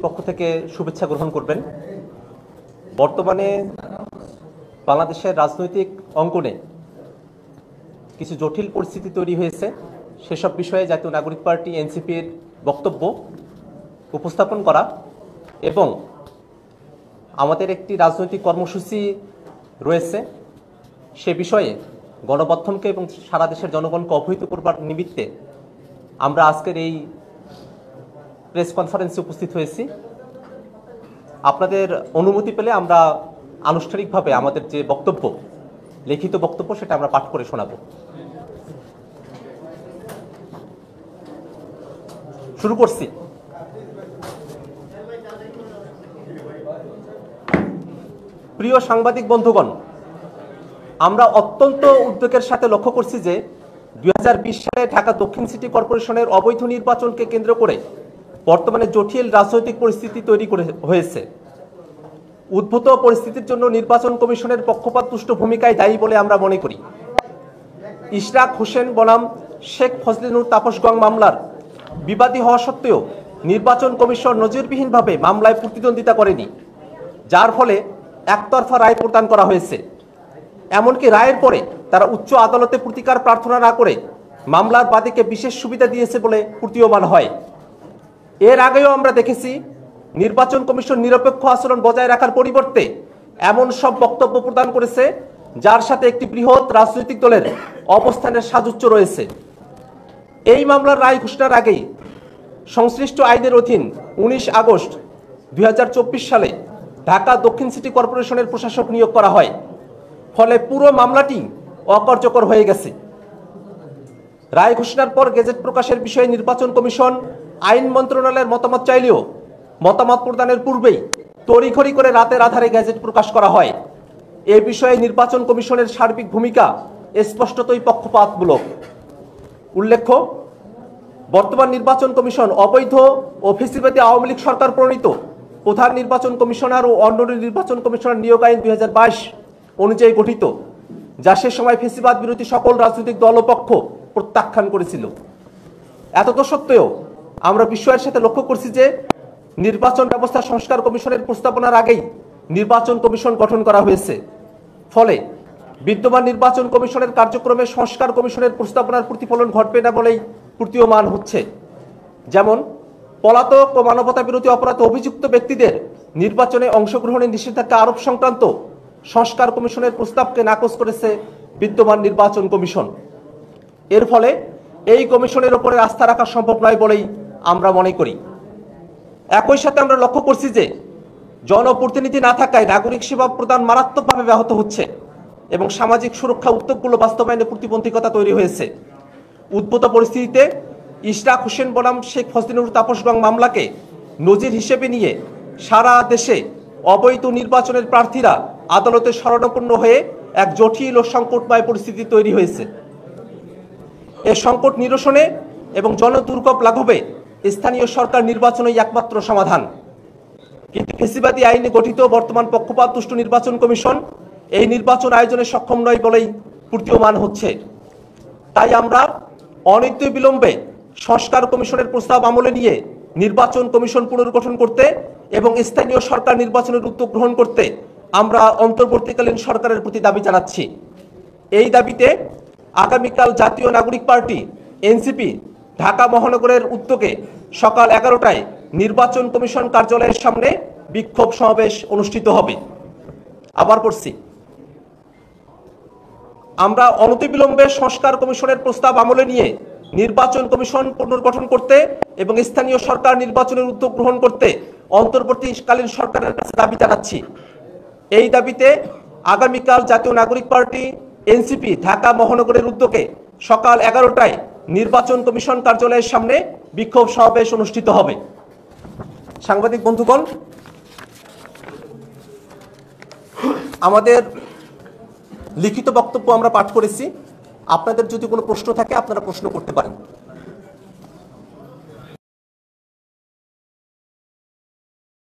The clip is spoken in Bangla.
পক্ষ থেকে শুভেচ্ছা গ্রহণ করবেন। বর্তমানে বাংলাদেশের রাজনৈতিক অঙ্গনে কিছু জটিল পরিস্থিতি তৈরি হয়েছে, সেসব বিষয়ে জাতীয় নাগরিক পার্টি এনসিপির বক্তব্য উপস্থাপন করা এবং আমাদের একটি রাজনৈতিক কর্মসূচি রয়েছে সে বিষয়ে গণমাধ্যমকে এবং সারা দেশের জনগণকে অবহিত করবার নিমিত্তে আমরা আজকের এই প্রেস কনফারেন্সে উপস্থিত হয়েছি। আপনাদের অনুমতি পেলে আমরা আনুষ্ঠানিকভাবে আমাদের যে বক্তব্য, লিখিত বক্তব্য, সেটা আমরা পাঠ করে শোনাব। শুরু করছি। প্রিয় সাংবাদিক বন্ধুগণ, আমরা অত্যন্ত উদ্বেগের সাথে লক্ষ্য করছি যে 2020 সালে ঢাকা দক্ষিণ সিটি কর্পোরেশনের অবৈধ নির্বাচনকে কেন্দ্র করে বর্তমানে জটিল রাজনৈতিক পরিস্থিতি তৈরি হয়েছে। উদ্ভূত পরিস্থিতির জন্য নির্বাচন কমিশনের পক্ষপাতদুষ্ট ভূমিকায় দায়ী বলে আমরা মনে করি। ইশরাক হোসেন বনাম শেখ ফজলিনুর তাপস গং মামলার বিবাদী হওয়া সত্ত্বেও নির্বাচন কমিশন নজিরবিহীনভাবে মামলায় প্রতিদ্বন্দ্বিতা করেনি, যার ফলে একতরফা রায় প্রদান করা হয়েছে। এমনকি রায়ের পরে তারা উচ্চ আদালতে প্রতিকার প্রার্থনা না করে মামলার বাদীকে বিশেষ সুবিধা দিয়েছে বলে প্রতীয়মান হয়। এর আগেও আমরা দেখেছি নির্বাচন কমিশন নিরপেক্ষ আচরণ বজায় রাখার পরিবর্তে এমন সব বক্তব্য প্রদান করেছে যার সাথে একটি বৃহৎ রাজনৈতিক দলের অবস্থানের সাযুজ্য রয়েছে। এই মামলার রায় ঘোষণার আগেই সংশ্লিষ্ট আইনের অধীন 19 আগস্ট 2024 সালে ঢাকা দক্ষিণ সিটি কর্পোরেশনের প্রশাসক নিয়োগ করা হয়, ফলে পুরো মামলাটি অকার্যকর হয়ে গেছে। রায় ঘোষণার পর গেজেট প্রকাশের বিষয়ে নির্বাচন কমিশন আইন মন্ত্রণালয়ের মতামত চাইলেও মতামত প্রদানের পূর্বেই তড়িঘড়ি করে রাতের আধারে গেজেট প্রকাশ করা হয়। এ বিষয়ে নির্বাচন কমিশনের সার্বিক ভূমিকা স্পষ্টতই পক্ষপাতমূলক। উল্লেখ্য, বর্তমান নির্বাচন কমিশন অবৈধ ও ফ্যাসিবাদী আওয়ামী লীগ সরকার প্রণীত প্রধান নির্বাচন কমিশনার ও অন্য নির্বাচন কমিশনার নিয়োগ আইন 2022 অনুযায়ী গঠিত, যা সে সময় ফ্যাসিবাদ বিরোধী সকল রাজনৈতিক দল ও পক্ষ প্রত্যাখ্যান করেছিল। এতদ সত্ত্বেও আমরা বিস্ময়ের সাথে লক্ষ্য করছি যে নির্বাচন ব্যবস্থা সংস্কার কমিশনের প্রস্তাবনার আগেই নির্বাচন কমিশন গঠন করা হয়েছে। ফলে বিদ্যমান নির্বাচন কমিশনের কার্যক্রমে সংস্কার কমিশনের প্রস্তাবনার প্রতিফলন ঘটবে না বলেই প্রতীয়মান হচ্ছে। যেমন, পলাতক ও মানবতা বিরোধী অপরাধে অভিযুক্ত ব্যক্তিদের নির্বাচনে অংশগ্রহণে নিষেধাজ্ঞা আরোপ সংক্রান্ত সংস্কার কমিশনের প্রস্তাবকে নাকচ করেছে বিদ্যমান নির্বাচন কমিশন। এর ফলে এই কমিশনের উপরে আস্থা রাখা সম্ভব নয় বলেই আমরা মনে করি। একই সাথে আমরা লক্ষ্য করছি যে জনপ্রতিনিধি না থাকায় নাগরিক সেবা প্রদান মারাত্মকভাবে ব্যাহত হচ্ছে এবং সামাজিক সুরক্ষা উদ্যোগগুলো বাস্তবায়নে প্রতিবন্ধকতা তৈরি হয়েছে। উদ্ভূত পরিস্থিতিতে ইশরাক হোসেন বনাম শেখ ফজলিনুর তাপস গং মামলাকে নজির হিসেবে নিয়ে সারা দেশে অবৈধ নির্বাচনের প্রার্থীরা আদালতে শরণাপন্ন হয়ে এক জটিল ও সংকটময় পরিস্থিতি তৈরি হয়েছে। এ সংকট নিরসনে এবং জনদুর্ভোগ লাঘবে স্থানীয় সরকার নির্বাচনই একমাত্র সমাধান। কিন্তু ফ্যাসিবাদী আইনে গঠিত বর্তমান পক্ষপাতদুষ্ট নির্বাচন কমিশন এই নির্বাচন আয়োজনে সক্ষম নয় বলেই প্রতীয়মান হচ্ছে। তাই আমরা অনিত্য বিলম্বে সংস্কার কমিশনের প্রস্তাব আমলে নিয়ে নির্বাচন কমিশন পুনর্গঠন করতে এবং স্থানীয় সরকার নির্বাচনের উদ্যোগ গ্রহণ করতে আমরা অন্তর্বর্তীকালীন সরকারের প্রতি দাবি জানাচ্ছি। এই দাবিতে আগামীকাল জাতীয় নাগরিক পার্টি এনসিপি ঢাকা মহানগরের উদ্যোগে সকাল 11টায় নির্বাচন কমিশন কার্যালয়ের সামনে বিক্ষোভ সমাবেশ অনুষ্ঠিত হবে। আবার পড়ছি, আমরা অনতিবিলম্বে সংস্কার কমিশনের প্রস্তাব আমলে নিয়ে নির্বাচন কমিশন পুনর্গঠন করতে এবং স্থানীয় সরকার নির্বাচনের উদ্যোগ গ্রহণ করতে অন্তর্বর্তীকালীন সরকারের কাছে দাবি জানাচ্ছি। এই দাবিতে আগামীকাল জাতীয় নাগরিক পার্টি এনসিপি ঢাকা মহানগরের উদ্যোগে সকাল 11টায় নির্বাচন কমিশন কার্যালয়ের সামনে বিক্ষোভ সমাবেশ অনুষ্ঠিত হবে। সাংবাদিক বন্ধুগণ, আমাদের লিখিত বক্তব্য আমরা পাঠ করেছি। আপনাদের যদি কোনো প্রশ্ন থাকে আপনারা প্রশ্ন করতে পারেন।